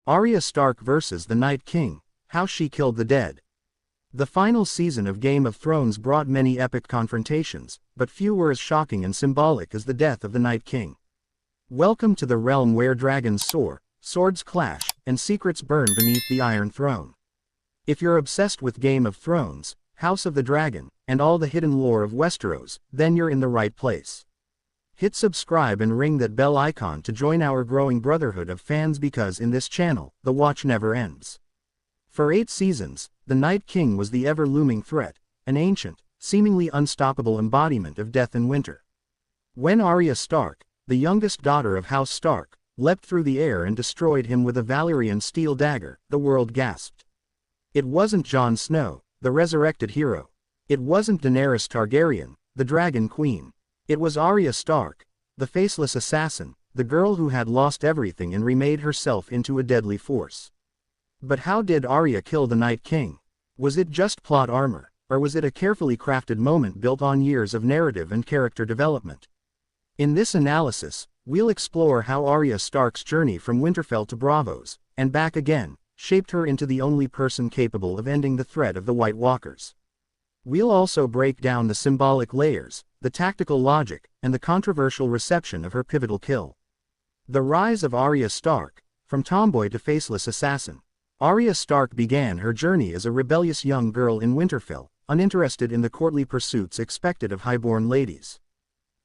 Arya Stark vs. the Night King, How She Killed the Dead. The final season of Game of Thrones brought many epic confrontations, but few were as shocking and symbolic as the death of the Night King. Welcome to the realm where dragons soar, swords clash, and secrets burn beneath the Iron Throne. If you're obsessed with Game of Thrones, House of the Dragon, and all the hidden lore of Westeros, then you're in the right place. Hit subscribe and ring that bell icon to join our growing brotherhood of fans, because in this channel, the watch never ends. For 8 seasons, the Night King was the ever-looming threat, an ancient, seemingly unstoppable embodiment of death and winter. When Arya Stark, the youngest daughter of House Stark, leapt through the air and destroyed him with a Valyrian steel dagger, the world gasped. It wasn't Jon Snow, the resurrected hero. It wasn't Daenerys Targaryen, the Dragon Queen. It was Arya Stark, the faceless assassin, the girl who had lost everything and remade herself into a deadly force. But how did Arya kill the Night King? Was it just plot armor, or was it a carefully crafted moment built on years of narrative and character development? In this analysis, we'll explore how Arya Stark's journey from Winterfell to Braavos, and back again, shaped her into the only person capable of ending the threat of the White Walkers. We'll also break down the symbolic layers, the tactical logic, and the controversial reception of her pivotal kill. The rise of Arya Stark, from tomboy to faceless assassin. Arya Stark began her journey as a rebellious young girl in Winterfell, uninterested in the courtly pursuits expected of highborn ladies.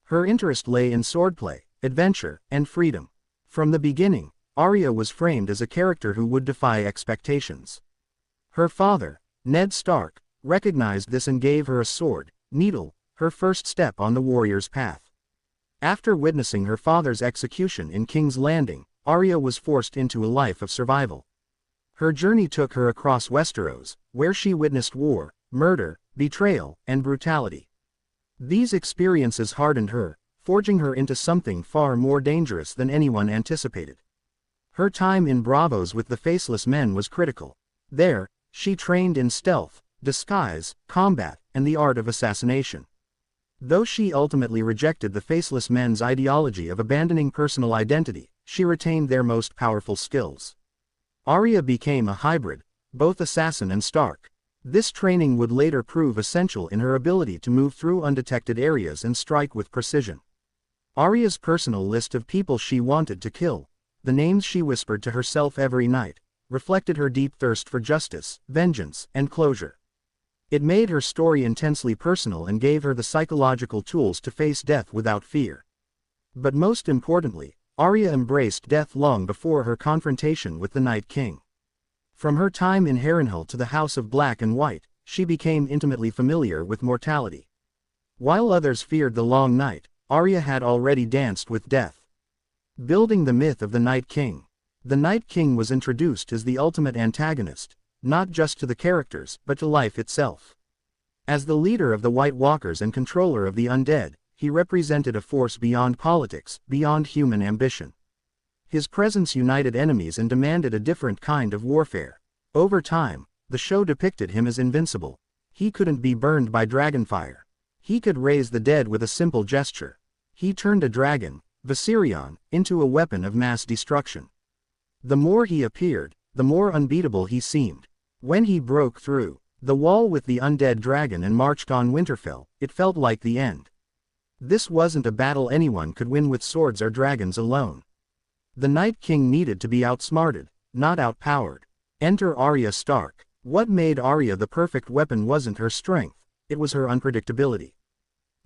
Her interest lay in swordplay, adventure, and freedom. From the beginning, Arya was framed as a character who would defy expectations. Her father, Ned Stark, recognized this and gave her a sword, needle, her first step on the warrior's path. After witnessing her father's execution in King's Landing, Arya was forced into a life of survival. Her journey took her across Westeros, where she witnessed war, murder, betrayal, and brutality. These experiences hardened her, forging her into something far more dangerous than anyone anticipated. Her time in Braavos with the Faceless Men was critical. There, she trained in stealth, disguise, combat, and the art of assassination. Though she ultimately rejected the Faceless Men's ideology of abandoning personal identity, she retained their most powerful skills. Arya became a hybrid, both assassin and Stark. This training would later prove essential in her ability to move through undetected areas and strike with precision. Arya's personal list of people she wanted to kill, the names she whispered to herself every night, reflected her deep thirst for justice, vengeance, and closure. It made her story intensely personal and gave her the psychological tools to face death without fear. But most importantly, Arya embraced death long before her confrontation with the Night King. From her time in Harrenhal to the House of Black and White, she became intimately familiar with mortality. While others feared the long night, Arya had already danced with death. Building the myth of the Night King. The Night King was introduced as the ultimate antagonist, not just to the characters, but to life itself. As the leader of the White Walkers and controller of the undead, he represented a force beyond politics, beyond human ambition. His presence united enemies and demanded a different kind of warfare. Over time, the show depicted him as invincible. He couldn't be burned by dragonfire. He could raise the dead with a simple gesture. He turned a dragon, Viserion, into a weapon of mass destruction. The more he appeared, the more unbeatable he seemed. When he broke through the wall with the undead dragon and marched on Winterfell, it felt like the end. This wasn't a battle anyone could win with swords or dragons alone. The Night King needed to be outsmarted, not outpowered. Enter Arya Stark. What made Arya the perfect weapon wasn't her strength, it was her unpredictability.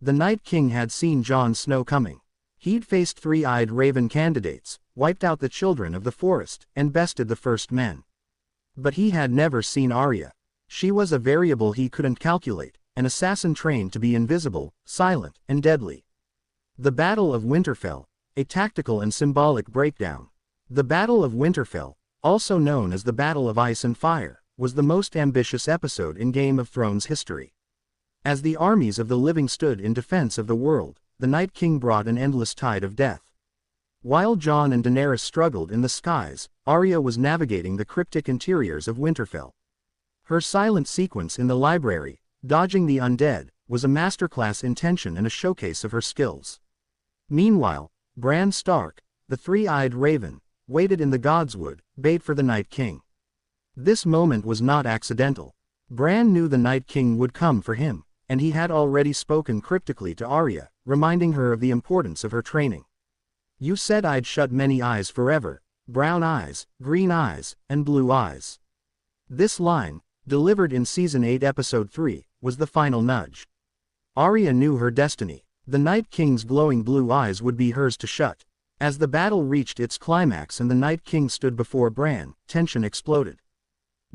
The Night King had seen Jon Snow coming. He'd faced three-eyed raven candidates, wiped out the children of the forest, and bested the first men. But he had never seen Arya. She was a variable he couldn't calculate, an assassin trained to be invisible, silent, and deadly. The Battle of Winterfell, a tactical and symbolic breakdown. The Battle of Winterfell, also known as the Battle of Ice and Fire, was the most ambitious episode in Game of Thrones history. As the armies of the living stood in defense of the world, the Night King brought an endless tide of death. While Jon and Daenerys struggled in the skies, Arya was navigating the cryptic interiors of Winterfell. Her silent sequence in the library, dodging the undead, was a masterclass in tension and a showcase of her skills. Meanwhile, Bran Stark, the three-eyed raven, waited in the godswood, bait for the Night King. This moment was not accidental. Bran knew the Night King would come for him, and he had already spoken cryptically to Arya, reminding her of the importance of her training. "You said I'd shut many eyes forever, brown eyes, green eyes, and blue eyes." This line, delivered in Season 8 Episode 3, was the final nudge. Arya knew her destiny. The Night King's glowing blue eyes would be hers to shut. As the battle reached its climax and the Night King stood before Bran, tension exploded.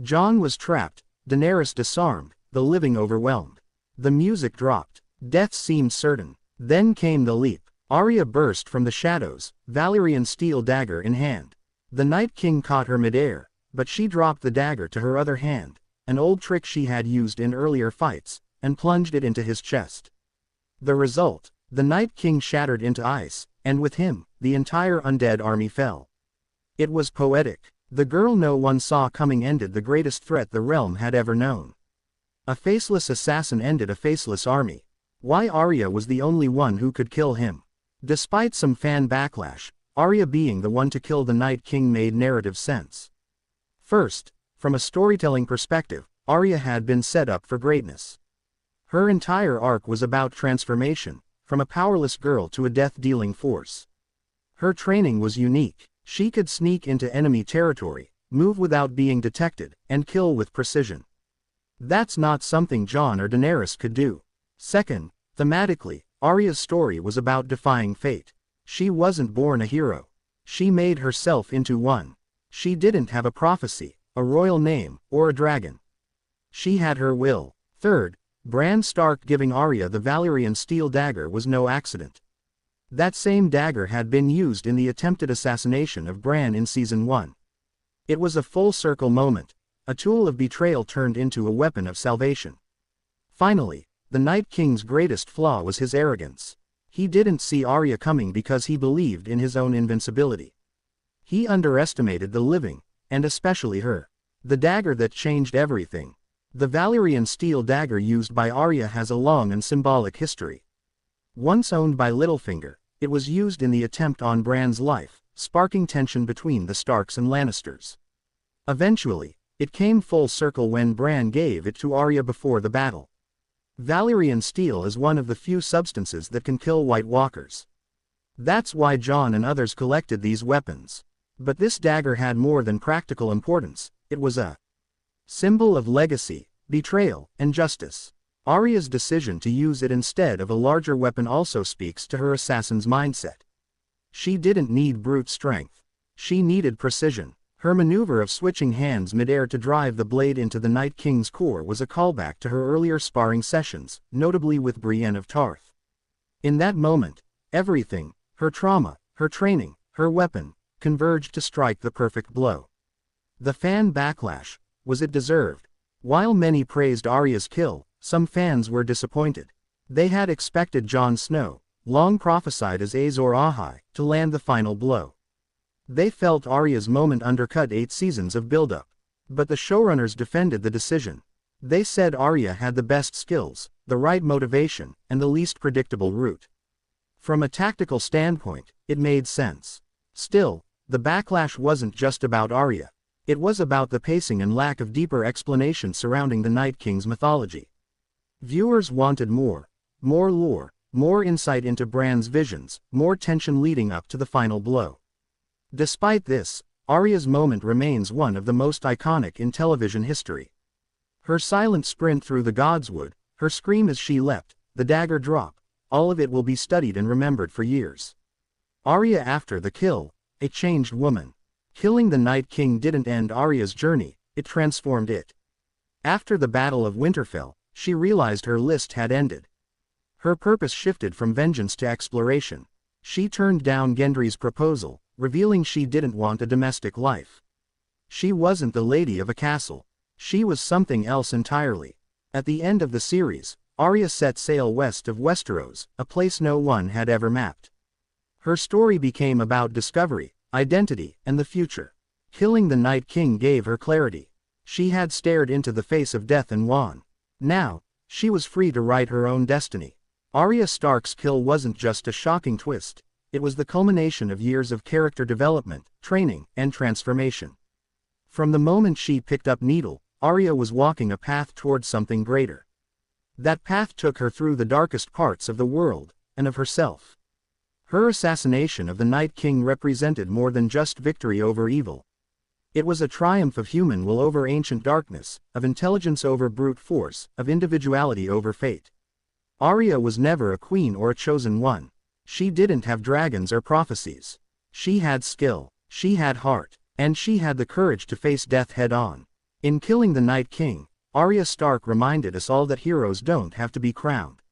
Jon was trapped, Daenerys disarmed, the living overwhelmed. The music dropped. Death seemed certain. Then came the leap. Arya burst from the shadows, Valyrian steel dagger in hand. The Night King caught her midair, but she dropped the dagger to her other hand, an old trick she had used in earlier fights, and plunged it into his chest. The result, the Night King shattered into ice, and with him, the entire undead army fell. It was poetic. The girl no one saw coming ended the greatest threat the realm had ever known. A faceless assassin ended a faceless army. Why Arya was the only one who could kill him? Despite some fan backlash, Arya being the one to kill the Night King made narrative sense. First, from a storytelling perspective, Arya had been set up for greatness. Her entire arc was about transformation, from a powerless girl to a death-dealing force. Her training was unique. She could sneak into enemy territory, move without being detected, and kill with precision. That's not something Jon or Daenerys could do. Second, thematically, Arya's story was about defying fate. She wasn't born a hero. She made herself into one. She didn't have a prophecy, a royal name, or a dragon. She had her will. Third, Bran Stark giving Arya the Valyrian steel dagger was no accident. That same dagger had been used in the attempted assassination of Bran in Season 1. It was a full-circle moment, a tool of betrayal turned into a weapon of salvation. Finally, the Night King's greatest flaw was his arrogance. He didn't see Arya coming because he believed in his own invincibility. He underestimated the living, and especially her. The dagger that changed everything. The Valyrian steel dagger used by Arya has a long and symbolic history. Once owned by Littlefinger, it was used in the attempt on Bran's life, sparking tension between the Starks and Lannisters. Eventually, it came full circle when Bran gave it to Arya before the battle. Valyrian steel is one of the few substances that can kill White Walkers. That's why Jon and others collected these weapons. But this dagger had more than practical importance. It was a symbol of legacy, betrayal, and justice. Arya's decision to use it instead of a larger weapon also speaks to her assassin's mindset. She didn't need brute strength. She needed precision. Her maneuver of switching hands midair to drive the blade into the Night King's core was a callback to her earlier sparring sessions, notably with Brienne of Tarth. In that moment, everything, her trauma, her training, her weapon, converged to strike the perfect blow. The fan backlash, was it deserved? While many praised Arya's kill, some fans were disappointed. They had expected Jon Snow, long prophesied as Azor Ahai, to land the final blow. They felt Arya's moment undercut 8 seasons of build-up. But the showrunners defended the decision. They said Arya had the best skills, the right motivation, and the least predictable route. From a tactical standpoint, it made sense. Still, the backlash wasn't just about Arya. It was about the pacing and lack of deeper explanation surrounding the Night King's mythology. Viewers wanted more lore, more insight into Bran's visions, more tension leading up to the final blow. Despite this, Arya's moment remains one of the most iconic in television history. Her silent sprint through the godswood, her scream as she leapt, the dagger drop, all of it will be studied and remembered for years. Arya after the kill, a changed woman. Killing the Night King didn't end Arya's journey, it transformed it. After the Battle of Winterfell, she realized her list had ended. Her purpose shifted from vengeance to exploration. She turned down Gendry's proposal, revealing she didn't want a domestic life. She wasn't the lady of a castle. She was something else entirely. At the end of the series, Arya set sail west of Westeros, a place no one had ever mapped. Her story became about discovery, identity, and the future. Killing the Night King gave her clarity. She had stared into the face of death and won. Now, she was free to write her own destiny. Arya Stark's kill wasn't just a shocking twist, it was the culmination of years of character development, training, and transformation. From the moment she picked up Needle, Arya was walking a path towards something greater. That path took her through the darkest parts of the world, and of herself. Her assassination of the Night King represented more than just victory over evil. It was a triumph of human will over ancient darkness, of intelligence over brute force, of individuality over fate. Arya was never a queen or a chosen one. She didn't have dragons or prophecies. She had skill, she had heart, and she had the courage to face death head-on. In killing the Night King, Arya Stark reminded us all that heroes don't have to be crowned.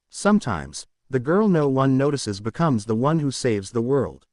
Sometimes, the girl no one notices becomes the one who saves the world.